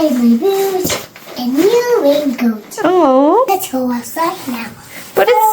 And my boots and new raincoat. Oh, Let's go outside now. but it's...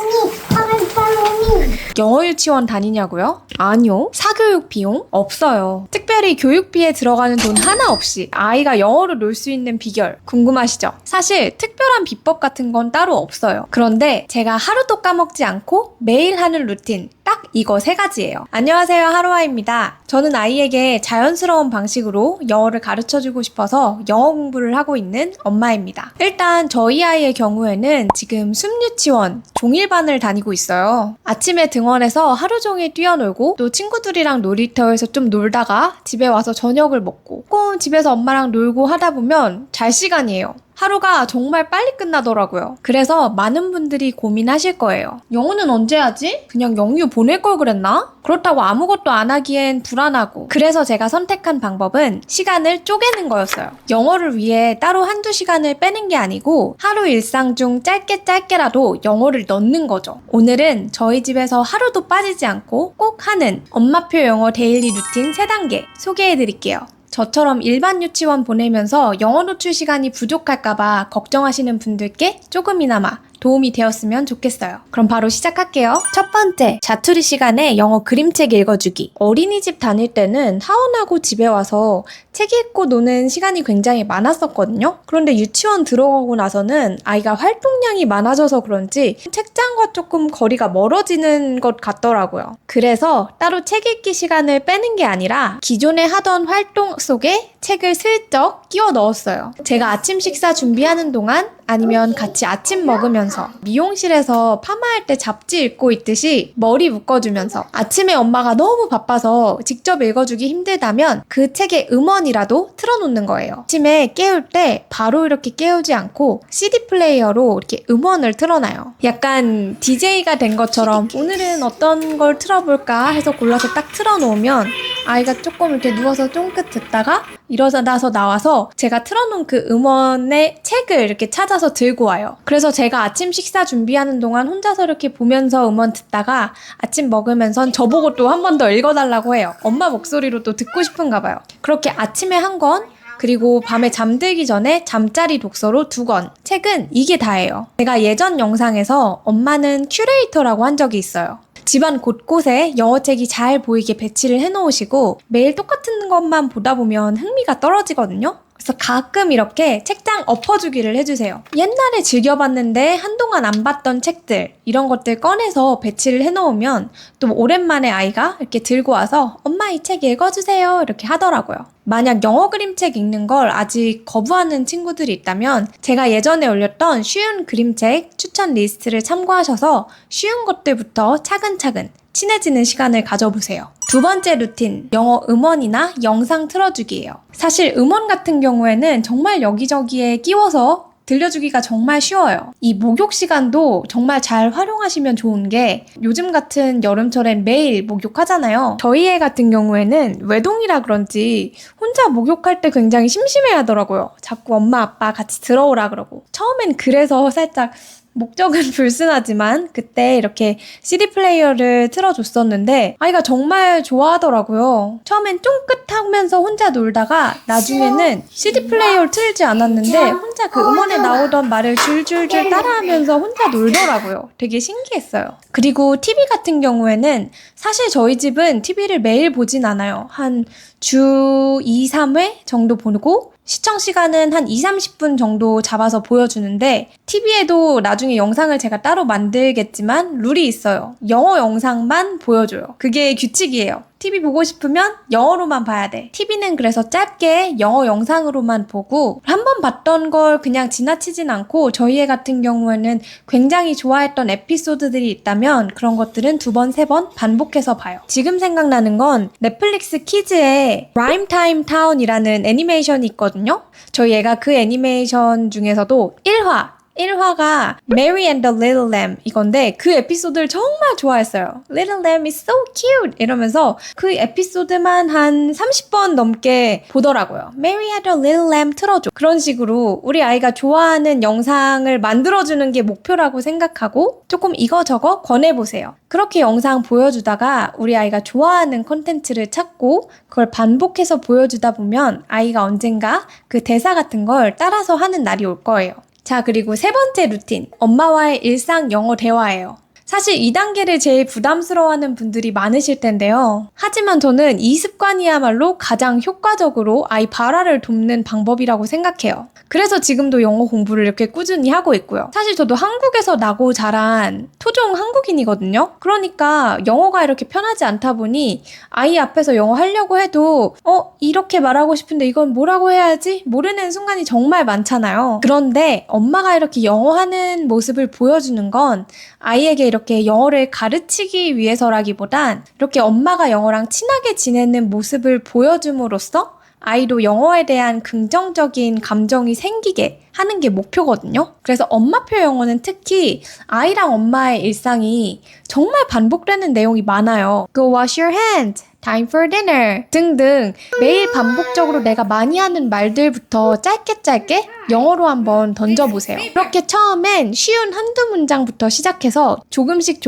Follow me. 영어 유치원 다니냐고요? 아니요. 사교육 비용? 없어요. 특별히 교육비에 들어가는 돈 하나 없이 아이가 영어로 놀 수 있는 비결 궁금하시죠? 사실 특별한 비법 같은 건 따로 없어요. 그런데 제가 하루도 까먹지 않고 매일 하는 루틴 딱 이거 3가지예요. 안녕하세요, 하루아입니다. 저는 아이에게 자연스러운 방식으로 영어를 가르쳐주고 싶어서 영어 공부를 하고 있는 엄마입니다. 일단 저희 아이의 경우에는 지금 숨유치원 종일반을 다니고 있어요. 아침에 등원해서 하루 종일 뛰어놀고 또 친구들이랑 놀이터에서 좀 놀다가 집에 와서 저녁을 먹고 조금 집에서 엄마랑 놀고 하다 보면 잘 시간이에요. 하루가 정말 빨리 끝나더라고요. 그래서 많은 분들이 고민하실 거예요. 영어는 언제 하지? 그냥 영유 보낼 걸 그랬나? 그렇다고 아무것도 안 하기엔 불안하고. 그래서 제가 선택한 방법은 시간을 쪼개는 거였어요. 영어를 위해 따로 한두 시간을 빼는 게 아니고 하루 일상 중 짧게라도 영어를 넣는 거죠. 오늘은 저희 집에서 하루도 빠지지 않고 꼭 하는 엄마표 영어 데일리 루틴 3단계 소개해드릴게요. 저처럼 일반 유치원 보내면서 영어 노출 시간이 부족할까봐 걱정하시는 분들께 조금이나마 도움이 되었으면 좋겠어요. 그럼 바로 시작할게요. 첫 번째, 자투리 시간에 영어 그림책 읽어주기. 어린이집 다닐 때는 하원하고 집에 와서 책 읽고 노는 시간이 굉장히 많았었거든요. 그런데 유치원 들어가고 나서는 아이가 활동량이 많아져서 그런지 책장과 조금 거리가 멀어지는 것 같더라고요. 그래서 따로 책 읽기 시간을 빼는 게 아니라 기존에 하던 활동 속에 책을 슬쩍 끼워 넣었어요. 제가 아침 식사 준비하는 동안 아니면 같이 아침 먹으면서 미용실에서 파마할 때 잡지 읽고 있듯이 머리 묶어주면서 아침에 엄마가 너무 바빠서 직접 읽어주기 힘들다면 그 책의 음원이라도 틀어놓는 거예요. 아침에 깨울 때 바로 이렇게 깨우지 않고 CD 플레이어로 이렇게 음원을 틀어놔요. 약간 DJ가 된 것처럼 오늘은 어떤 걸 틀어볼까 해서 골라서 딱 틀어놓으면 아이가 조금 이렇게 누워서 쫑긋 듣다가 일어나서 나와서 제가 틀어놓은 그 음원의 책을 이렇게 찾아서 들고 와요. 그래서 제가 아침 식사 준비하는 동안 혼자서 이렇게 보면서 음원 듣다가 아침 먹으면서 저보고 또 한 번 더 읽어달라고 해요. 엄마 목소리로 또 듣고 싶은가 봐요. 그렇게 아침에 한 권, 그리고 밤에 잠들기 전에 잠자리 독서로 2권. 책은 이게 다예요. 제가 예전 영상에서 엄마는 큐레이터라고 한 적이 있어요. 집안 곳곳에 영어책이 잘 보이게 배치를 해놓으시고 매일 똑같은 것만 보다 보면 흥미가 떨어지거든요. 그래서 가끔 이렇게 책장 엎어주기를 해주세요. 옛날에 즐겨봤는데 한동안 안 봤던 책들 이런 것들 꺼내서 배치를 해놓으면 또 오랜만에 아이가 이렇게 들고 와서 엄마 이 책 읽어주세요 이렇게 하더라고요. 만약 영어 그림책 읽는 걸 아직 거부하는 친구들이 있다면 제가 예전에 올렸던 쉬운 그림책 추천 리스트를 참고하셔서 쉬운 것들부터 차근차근 친해지는 시간을 가져보세요. 2번째 루틴, 영어 음원이나 영상 틀어주기예요. 사실 음원 같은 경우에는 정말 여기저기에 끼워서 들려주기가 정말 쉬워요. 이 목욕 시간도 정말 잘 활용하시면 좋은 게 요즘 같은 여름철엔 매일 목욕하잖아요. 저희 애 같은 경우에는 외동이라 그런지 혼자 목욕할 때 굉장히 심심해 하더라고요. 자꾸 엄마 아빠 같이 들어오라 그러고. 처음엔 그래서 살짝 목적은 불순하지만 그때 이렇게 CD 플레이어를 틀어줬었는데 아이가 정말 좋아하더라고요. 처음엔 쫑긋하면서 혼자 놀다가 나중에는 CD 플레이어를 틀지 않았는데 혼자 그 음원에 나오던 말을 줄줄줄 따라하면서 혼자 놀더라고요. 되게 신기했어요. 그리고 TV 같은 경우에는 사실 저희 집은 TV를 매일 보진 않아요. 한 주 2, 3회 정도 보고 시청 시간은 한 20-30분 정도 잡아서 보여주는데 TV에도 나중에 영상을 제가 따로 만들겠지만 룰이 있어요. 영어 영상만 보여줘요. 그게 규칙이에요. TV 보고 싶으면 영어로만 봐야 돼. TV는 그래서 짧게 영어 영상으로만 보고 한 번 봤던 걸 그냥 지나치진 않고 저희 애 같은 경우에는 굉장히 좋아했던 에피소드들이 있다면 그런 것들은 2번, 3번 반복해서 봐요. 지금 생각나는 건 넷플릭스 키즈에 라임 타임 타운이라는 애니메이션이 있거든요. 저희 애가 그 애니메이션 중에서도 1화 1화가 Mary and the Little Lamb 이건데 그 에피소드를 정말 좋아했어요. Little Lamb is so cute 이러면서 그 에피소드만 한 30번 넘게 보더라고요. Mary and the Little Lamb 틀어줘. 그런 식으로 우리 아이가 좋아하는 영상을 만들어주는 게 목표라고 생각하고 조금 이거저거 권해보세요. 그렇게 영상 보여주다가 우리 아이가 좋아하는 콘텐츠를 찾고 그걸 반복해서 보여주다 보면 아이가 언젠가 그 대사 같은 걸 따라서 하는 날이 올 거예요. 자, 그리고 세 번째 루틴, 엄마와의 일상 영어 대화예요. 사실 이 단계를 제일 부담스러워하는 분들이 많으실 텐데요. 하지만 저는 이 습관이야말로 가장 효과적으로 아이 발화를 돕는 방법이라고 생각해요. 그래서 지금도 영어 공부를 이렇게 꾸준히 하고 있고요. 사실 저도 한국에서 나고 자란 토종 한국인이거든요. 그러니까 영어가 이렇게 편하지 않다 보니 아이 앞에서 영어 하려고 해도 이렇게 말하고 싶은데 이건 뭐라고 해야지? 모르는 순간이 정말 많잖아요. 그런데 엄마가 이렇게 영어 하는 모습을 보여주는 건 아이에게 이렇게 영어를 가르치기 위해서라기보단 이렇게 엄마가 영어랑 친하게 지내는 모습을 보여줌으로써 아이도 영어에 대한 긍정적인 감정이 생기게 하는 게 목표거든요. 그래서 엄마표 영어는 특히 아이랑 엄마의 일상이 정말 반복되는 내용이 많아요. Go wash your hands, time for dinner 등등 매일 반복적으로 내가 많이 하는 말들부터 짧게 영어로 한번 던져보세요. 그렇게 처음엔 쉬운 한두 문장부터 시작해서 조금씩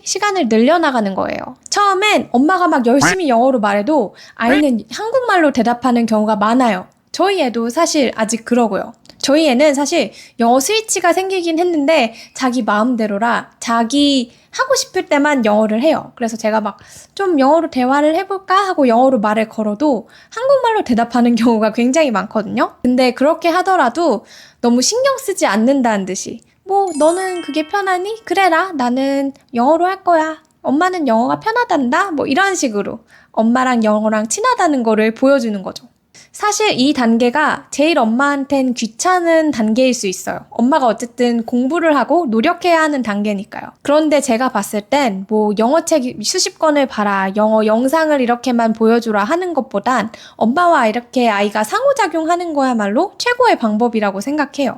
시간을 늘려나가는 거예요. 처음엔 엄마가 막 열심히 영어로 말해도 아이는 한국말로 대답하는 경우가 많아요. 저희 애도 사실 아직 그러고요. 저희 애는 사실 영어 스위치가 생기긴 했는데 자기 마음대로라 자기 하고 싶을 때만 영어를 해요. 그래서 제가 막 좀 영어로 대화를 해볼까 하고 영어로 말을 걸어도 한국말로 대답하는 경우가 굉장히 많거든요. 근데 그렇게 하더라도 너무 신경 쓰지 않는다는 듯이 너는 그게 편하니? 그래라. 나는 영어로 할 거야. 엄마는 영어가 편하단다. 이런 식으로 엄마랑 영어랑 친하다는 거를 보여주는 거죠. 사실 이 단계가 제일 엄마한텐 귀찮은 단계일 수 있어요. 엄마가 어쨌든 공부를 하고 노력해야 하는 단계니까요. 그런데 제가 봤을 땐 영어책 수십 권을 봐라, 영어 영상을 이렇게만 보여주라 하는 것보단 엄마와 이렇게 아이가 상호작용하는 거야말로 최고의 방법이라고 생각해요.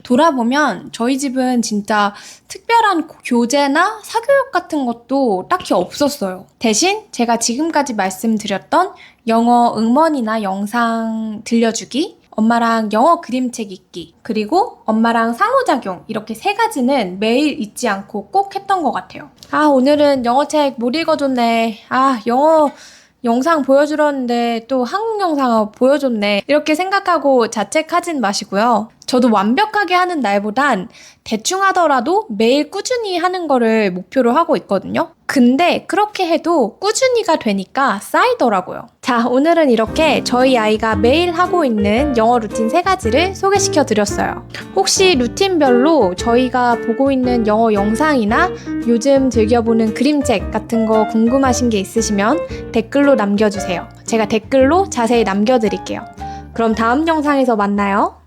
돌아보면 저희 집은 진짜 특별한 교재나 사교육 같은 것도 딱히 없었어요. 대신 제가 지금까지 말씀드렸던 영어 응원이나 영상 들려주기, 엄마랑 영어 그림책 읽기, 그리고 엄마랑 상호작용 이렇게 세 가지는 매일 잊지 않고 꼭 했던 것 같아요. 오늘은 영어책 못 읽어줬네. 영어 영상 보여주려는데 또 한국 영상 보여줬네. 이렇게 생각하고 자책하진 마시고요. 저도 완벽하게 하는 날보단 대충 하더라도 매일 꾸준히 하는 거를 목표로 하고 있거든요. 근데 그렇게 해도 꾸준히가 되니까 쌓이더라고요. 자, 오늘은 이렇게 저희 아이가 매일 하고 있는 영어 루틴 3가지를 소개시켜 드렸어요. 혹시 루틴별로 저희가 보고 있는 영어 영상이나 요즘 즐겨보는 그림책 같은 거 궁금하신 게 있으시면 댓글로 남겨주세요. 제가 댓글로 자세히 남겨드릴게요. 그럼 다음 영상에서 만나요.